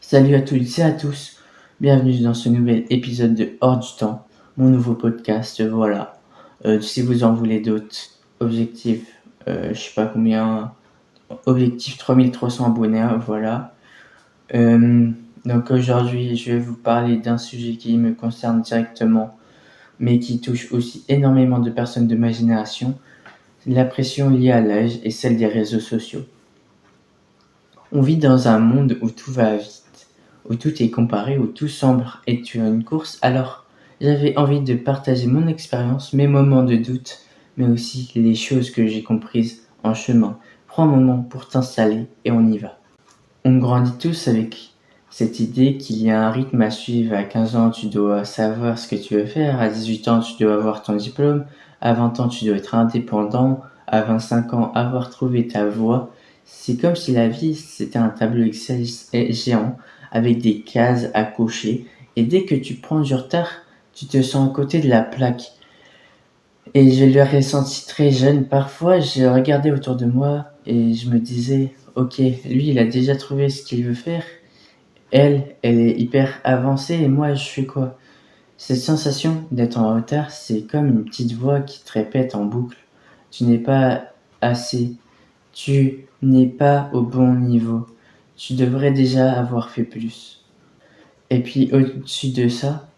Salut à toutes et à tous, bienvenue dans ce nouvel épisode de Hors du Temps, mon nouveau podcast, voilà. Si vous en voulez d'autres, objectif, je sais pas combien, objectif 3300 abonnés, voilà. Donc aujourd'hui, je vais vous parler d'un sujet qui me concerne directement, mais qui touche aussi énormément de personnes de ma génération, la pression liée à l'âge et celle des réseaux sociaux. On vit dans un monde où tout va vite, où tout est comparé, où tout semble être une course. Alors, j'avais envie de partager mon expérience, mes moments de doute, mais aussi les choses que j'ai comprises en chemin. Prends un moment pour t'installer et on y va. On grandit tous avec cette idée qu'il y a un rythme à suivre. À 15 ans, tu dois savoir ce que tu veux faire. À 18 ans, tu dois avoir ton diplôme. À 20 ans, tu dois être indépendant. À 25 ans, avoir trouvé ta voie. C'est comme si la vie, c'était un tableau Excel géant avec des cases à cocher. Et dès que tu prends du retard, tu te sens à côté de la plaque. Et je le ressenti très jeune. Parfois, je regardais autour de moi et je me disais, ok, lui, il a déjà trouvé ce qu'il veut faire. Elle est hyper avancée et moi, je fais quoi? Cette sensation d'être en retard, c'est comme une petite voix qui te répète en boucle. Tu n'es pas assez. Tu n'es pas au bon niveau. Tu devrais déjà avoir fait plus. Et puis au-dessus de ça,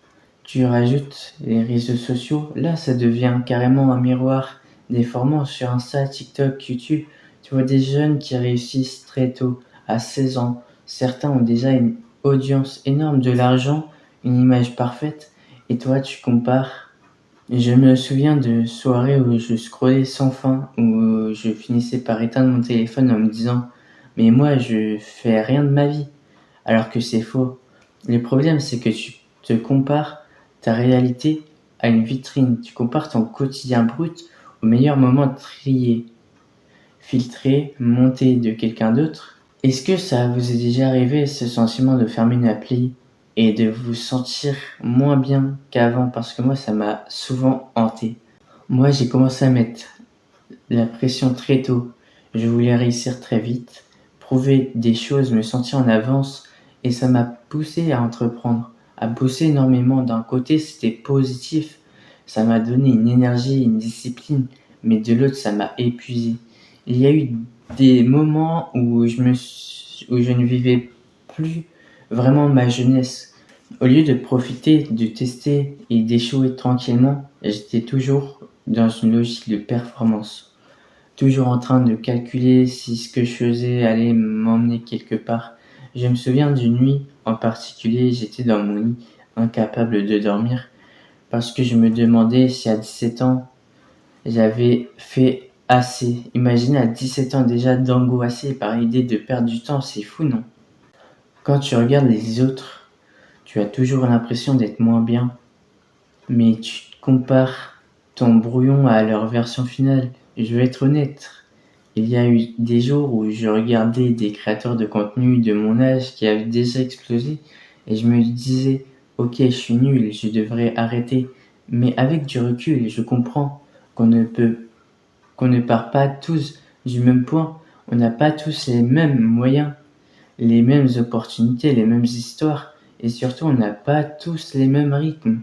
tu rajoutes les réseaux sociaux. Là, ça devient carrément un miroir déformant sur Insta, TikTok, YouTube. Tu vois des jeunes qui réussissent très tôt, à 16 ans. Certains ont déjà une audience énorme, de l'argent, une image parfaite. Et toi, tu compares. Je me souviens de soirées où je scrollais sans fin, où je finissais par éteindre mon téléphone en me disant « Mais moi, je fais rien de ma vie ». Alors que c'est faux. Le problème, c'est que tu te compares ta réalité à une vitrine. Tu compares ton quotidien brut au meilleur moment trié, filtré, monté de quelqu'un d'autre. Est-ce que ça vous est déjà arrivé, ce sentiment de fermer une appli et de vous sentir moins bien qu'avant? Parce que moi, ça m'a souvent hanté. Moi, j'ai commencé à mettre la pression très tôt. Je voulais réussir très vite, prouver des choses, me sentir en avance, et ça m'a poussé à entreprendre, à bosser énormément. D'un côté, c'était positif, ça m'a donné une énergie, une discipline, mais de l'autre, ça m'a épuisé. Il y a eu des moments où je ne vivais plus vraiment ma jeunesse. Au lieu de profiter, de tester et d'échouer tranquillement, j'étais toujours dans une logique de performance. Toujours en train de calculer si ce que je faisais allait m'emmener quelque part. Je me souviens d'une nuit en particulier, j'étais dans mon lit, incapable de dormir, parce que je me demandais si à 17 ans, j'avais fait assez. Imaginez à 17 ans déjà d'angoisser par l'idée de perdre du temps, c'est fou, non? Quand tu regardes les autres, tu as toujours l'impression d'être moins bien, mais tu compares ton brouillon à leur version finale. Je vais être honnête, il y a eu des jours où je regardais des créateurs de contenu de mon âge qui avaient déjà explosé et je me disais, ok, je suis nul, je devrais arrêter. Mais avec du recul, je comprends qu'on ne part pas tous du même point. On n'a pas tous les mêmes moyens, les mêmes opportunités, les mêmes histoires et surtout on n'a pas tous les mêmes rythmes.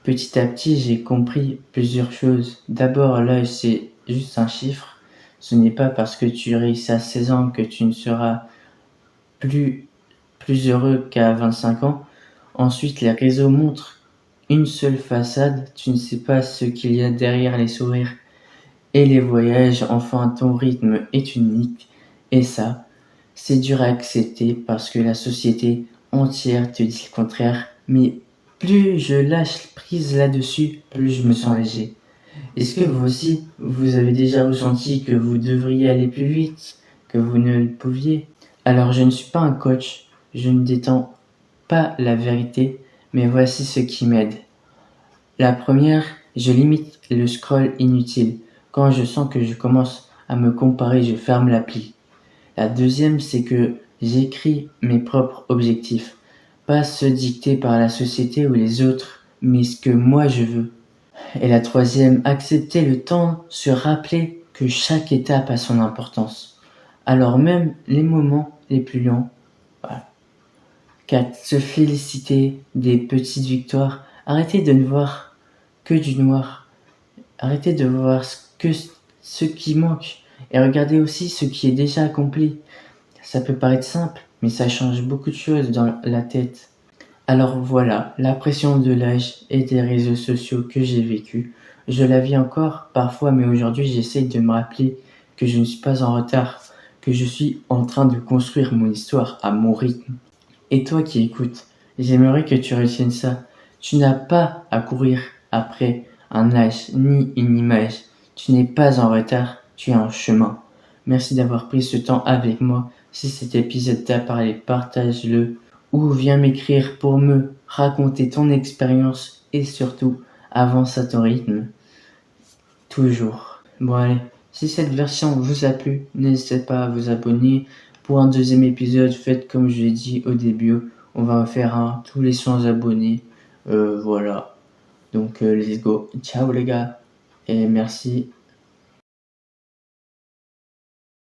Petit à petit, j'ai compris plusieurs choses. D'abord, l'âge, c'est juste un chiffre. Ce n'est pas parce que tu réussis à 16 ans que tu ne seras plus heureux qu'à 25 ans. Ensuite, les réseaux montrent une seule façade. Tu ne sais pas ce qu'il y a derrière les sourires et les voyages. Enfin, ton rythme est unique. Et ça, c'est dur à accepter parce que la société entière te dit le contraire. Mais plus je lâche prise là-dessus, plus je me sens léger. Est-ce que vous aussi, vous avez déjà ressenti que vous devriez aller plus vite, que vous ne le pouviez? Alors je ne suis pas un coach, je ne détends pas la vérité, mais voici ce qui m'aide. La première, je limite le scroll inutile. Quand je sens que je commence à me comparer, je ferme l'appli. La deuxième, c'est que j'écris mes propres objectifs. Pas ceux dictés par la société ou les autres, mais ce que moi je veux. Et la troisième, accepter le temps, se rappeler que chaque étape a son importance. Alors même les moments les plus lents. Voilà. 4. Se féliciter des petites victoires. Arrêtez de ne voir que du noir. Arrêtez de voir ce qui manque et regardez aussi ce qui est déjà accompli. Ça peut paraître simple, mais ça change beaucoup de choses dans la tête. Alors voilà, la pression de l'âge et des réseaux sociaux que j'ai vécu, je la vis encore parfois, mais aujourd'hui j'essaye de me rappeler que je ne suis pas en retard, que je suis en train de construire mon histoire à mon rythme. Et toi qui écoutes, j'aimerais que tu retiennes ça. Tu n'as pas à courir après un âge ni une image. Tu n'es pas en retard, tu es en chemin. Merci d'avoir pris ce temps avec moi. Si cet épisode t'a parlé, partage-le ou viens m'écrire pour me raconter ton expérience et surtout avance à ton rythme. Toujours. Bon allez, si cette version vous a plu, n'hésitez pas à vous abonner. Pour un deuxième épisode, faites comme je l'ai dit au début, on va en faire un tous les 100 abonnés. Voilà. Donc let's go. Ciao les gars et merci.